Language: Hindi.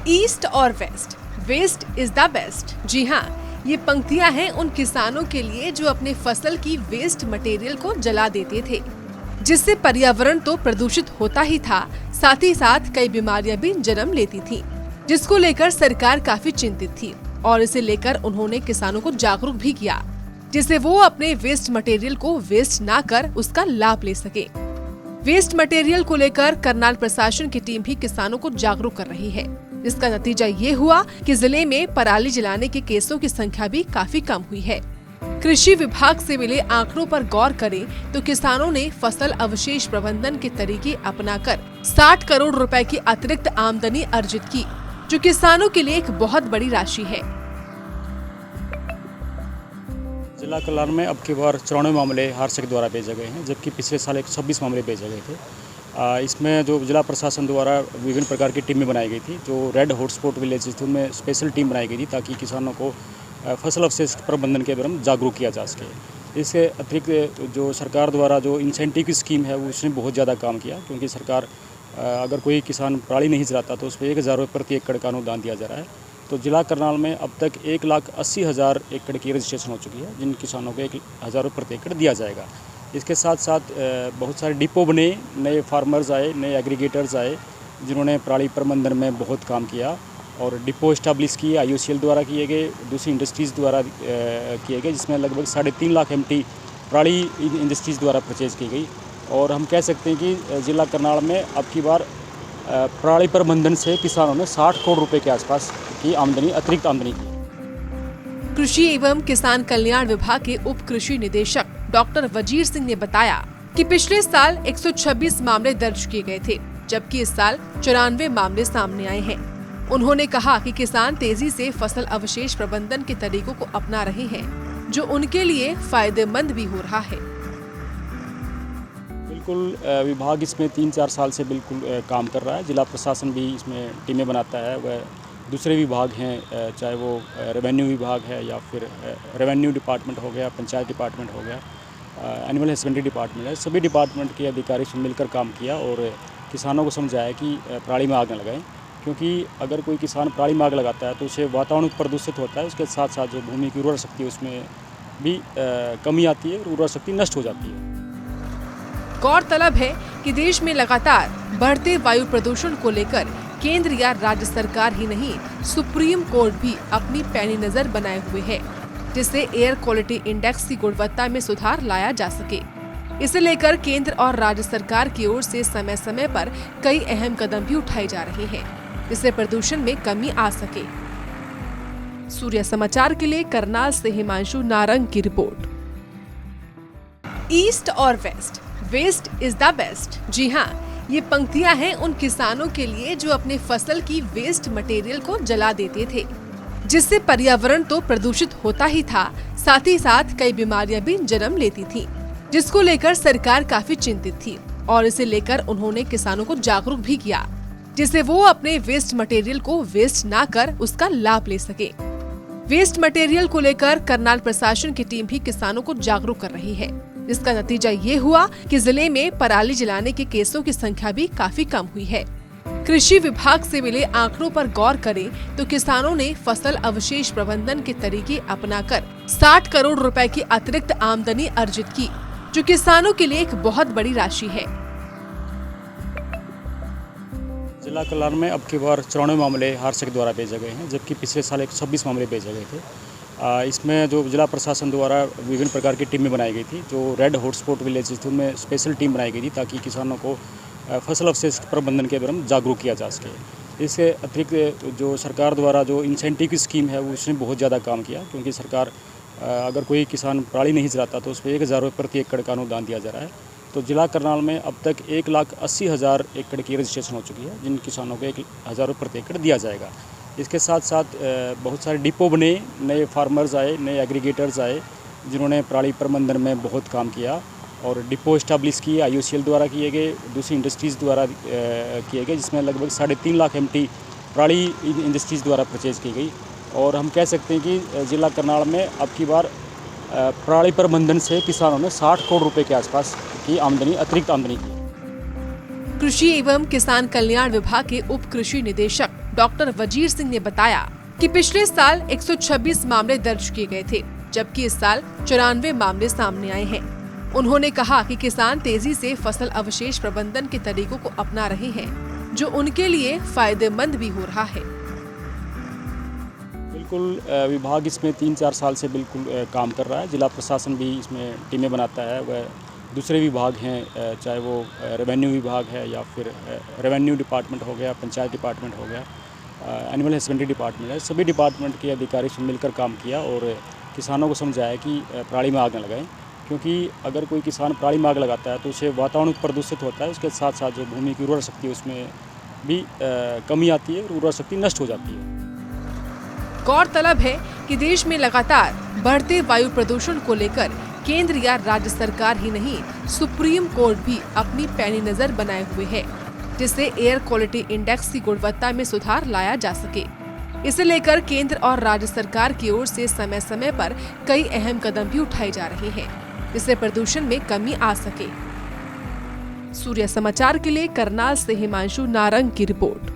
ईस्ट और west, west is the best. जी हाँ, ये पंक्तियां हैं उन किसानों के लिए जो अपने फसल की वेस्ट मटेरियल को जला देते थे, जिससे पर्यावरण तो प्रदूषित होता ही था, साथ ही साथ कई बीमारियां भी जन्म लेती थी, जिसको लेकर सरकार काफी चिंतित थी और इसे लेकर उन्होंने किसानों को जागरूक भी किया, जिससे वो अपने वेस्ट मटेरियल को वेस्ट ना कर उसका लाभ ले सके। वेस्ट मटेरियल को लेकर करनाल प्रशासन की टीम भी किसानों को जागरूक कर रही है, जिसका नतीजा ये हुआ कि जिले में पराली जलाने के केसों की संख्या भी काफी कम हुई है। कृषि विभाग से मिले आंकड़ों पर गौर करें तो किसानों ने फसल अवशेष प्रबंधन के तरीके अपनाकर 60 करोड़ रुपए की अतिरिक्त आमदनी अर्जित की, जो किसानों के लिए एक बहुत बड़ी राशि है। जिला कल्याण में अब की बार 94 मामले हार्सक द्वारा भेजे गए हैं, जबकि पिछले साल 126 मामले भेजे गए थे। इसमें जो जिला प्रशासन द्वारा विभिन्न प्रकार की टीमें बनाई गई थी, जो रेड हॉटस्पॉट विलेजेस थी उनमें स्पेशल टीम बनाई गई थी ताकि किसानों को फसल अवशेष प्रबंधन के बारे में जागरूक किया जा सके। इसके अतिरिक्त जो सरकार द्वारा जो इंसेंटिव की स्कीम है वो उसने बहुत ज़्यादा काम किया, क्योंकि सरकार अगर कोई किसान पराली नहीं जलाता तो उस पर 1,000 रुपये प्रति एकड़ का अनुदान दिया जा रहा है। तो जिला करनाल में अब तक 1,80,000 एकड़ की रजिस्ट्रेशन हो चुकी है, जिन किसानों को 1,000 रुपये प्रति एकड़ दिया जाएगा। इसके साथ साथ बहुत सारे डिपो बने, नए फार्मर्स आए, नए एग्रीगेटर्स आए, जिन्होंने पराली प्रबंधन में बहुत काम किया और डिपो इस्टेब्लिश किए, IOCL द्वारा किए गए, दूसरी इंडस्ट्रीज़ द्वारा किए गए, जिसमें लगभग 3.5 लाख MT पराली इंडस्ट्रीज़ द्वारा परचेज की गई। और हम कह सकते हैं कि जिला करनाल में अब की बार पराली प्रबंधन से किसानों ने 60 करोड़ रुपए के आसपास की आमदनी, अतिरिक्त आमदनी की। कृषि एवं किसान कल्याण विभाग के उप कृषि निदेशक डॉक्टर वजीर सिंह ने बताया कि पिछले साल 126 मामले दर्ज किए गए थे, जबकि इस साल 94 मामले सामने आए हैं। उन्होंने कहा कि किसान तेजी से फसल अवशेष प्रबंधन के तरीकों को अपना रहे हैं, जो उनके लिए फायदेमंद भी हो रहा है। बिल्कुल, विभाग इसमें 3-4 साल से बिल्कुल काम कर रहा है। जिला प्रशासन भी इसमें टीमें बनाता है, वह दूसरे विभाग हैं, चाहे वो रेवेन्यू विभाग है या फिर रेवेन्यू डिपार्टमेंट हो गया, पंचायत डिपार्टमेंट हो गया, एनिमल हस्बेंड्री डिपार्टमेंट है, सभी डिपार्टमेंट के अधिकारी से मिलकर काम किया और किसानों को समझाया कि पराली में आग न लगाएं, क्योंकि अगर कोई किसान पराली में आग लगाता है तो उससे वातावरण प्रदूषित होता है, उसके साथ साथ जो भूमि की उर्वरा शक्ति है उसमें भी कमी आती है और उर्वरा शक्ति नष्ट हो जाती है। गौरतलब है कि देश में लगातार बढ़ते वायु प्रदूषण को लेकर केंद्र या राज्य सरकार ही नहीं, सुप्रीम कोर्ट भी अपनी पैनी नजर बनाए हुए है, जिससे एयर क्वालिटी इंडेक्स की गुणवत्ता में सुधार लाया जा सके। इसे लेकर केंद्र और राज्य सरकार की ओर से समय समय पर कई अहम कदम भी उठाए जा रहे हैं, जिससे प्रदूषण में कमी आ सके। सूर्य समाचार के लिए करनाल से हिमांशु नारंग की रिपोर्ट। ईस्ट और west, west is the best. जी हाँ, ये पंक्तियां हैं उन किसानों के लिए जो अपने फसल की वेस्ट मटेरियल को जला देते थे, जिससे पर्यावरण तो प्रदूषित होता ही था, साथ ही साथ कई बीमारियां भी जन्म लेती थी, जिसको लेकर सरकार काफी चिंतित थी और इसे लेकर उन्होंने किसानों को जागरूक भी किया, जिससे वो अपने वेस्ट मटेरियल को वेस्ट ना कर उसका लाभ ले सके। वेस्ट मटेरियल को लेकर करनाल प्रशासन की टीम भी किसानों को जागरूक कर रही है, जिसका नतीजा ये हुआ कि जिले में पराली जलाने के केसों की संख्या भी काफी कम हुई है। कृषि विभाग से मिले आंकड़ों पर गौर करें तो किसानों ने फसल अवशेष प्रबंधन के तरीके अपनाकर 60 करोड़ रुपए की अतिरिक्त आमदनी अर्जित की, जो किसानों के लिए एक बहुत बड़ी राशि है। जिला कल्याण में अब की बार 94 मामले हार्सक द्वारा भेजे गए हैं, जबकि पिछले साल 126 मामले भेजे गए थे। इसमें जो जिला प्रशासन द्वारा विभिन्न प्रकार की टीमें बनाई गई थी, जो रेड हॉटस्पॉट विलेजेस थी उनमें स्पेशल टीम बनाई गई थी ताकि किसानों को फसल अवशेष प्रबंधन के बारे में जागरूक किया जा सके। इसके अतिरिक्त जो सरकार द्वारा जो इंसेंटिव की स्कीम है वो उसने बहुत ज़्यादा काम किया, क्योंकि सरकार अगर कोई किसान पराली नहीं जलाता तो उस पर 1,000 रुपये प्रति एकड़ का अनुदान दिया जा रहा है। तो जिला करनाल में अब तक 1,80,000 एकड़ की रजिस्ट्रेशन हो चुकी है, जिन किसानों को 1,000 रुपये प्रति एकड़ दिया जाएगा। इसके साथ साथ बहुत सारे डिपो बने, नए फार्मर्स आए, नए एग्रीगेटर्स आए, जिन्होंने पराली प्रबंधन में बहुत काम किया और डिपो इस्टेब्लिश किए, IOCL द्वारा किए गए, दूसरी इंडस्ट्रीज़ द्वारा किए गए, जिसमें लगभग 3.5 लाख MT पराली इंडस्ट्रीज़ द्वारा परचेज की गई। और हम कह सकते हैं कि जिला करनाल में अब की बार पराली प्रबंधन से किसानों ने 60 करोड़ रुपए के आसपास की आमदनी, अतिरिक्त आमदनी की। कृषि एवं किसान कल्याण विभाग के उप कृषि निदेशक डॉक्टर वजीर सिंह ने बताया कि पिछले साल 126 मामले दर्ज किए गए थे, जबकि इस साल 94 मामले सामने आए हैं। उन्होंने कहा कि किसान तेजी से फसल अवशेष प्रबंधन के तरीकों को अपना रहे हैं, जो उनके लिए फायदेमंद भी हो रहा है। बिल्कुल विभाग इसमें 3-4 साल से बिल्कुल काम कर रहा है। जिला प्रशासन भी इसमें टीमें बनाता है। वह दूसरे विभाग हैं, चाहे वो रेवेन्यू विभाग है या फिर रेवेन्यू डिपार्टमेंट हो गया, पंचायत डिपार्टमेंट हो गया, एनिमल हस्बेंड्री डिपार्टमेंट है, सभी डिपार्टमेंट के अधिकारी से मिलकर काम किया और किसानों को समझाया कि पराली में आग न लगाएं, क्योंकि अगर कोई किसान पराली में आग लगाता है तो उससे वातावरण प्रदूषित होता है। उसके साथ साथ जो भूमि की उर्वरा शक्ति है उसमें भी कमी आती है और उर्वरा शक्ति नष्ट हो जाती है। गौरतलब है कि देश में लगातार बढ़ते वायु प्रदूषण को लेकर केंद्र या राज्य सरकार ही नहीं, सुप्रीम कोर्ट भी अपनी पैनी नजर बनाए हुए है, जिससे एयर क्वालिटी इंडेक्स की गुणवत्ता में सुधार लाया जा सके। इसे लेकर केंद्र और राज्य सरकार की ओर से समय समय पर कई अहम कदम भी उठाए जा रहे हैं, जिससे प्रदूषण में कमी आ सके। सूर्य समाचार के लिए करनाल से हिमांशु नारंग की रिपोर्ट।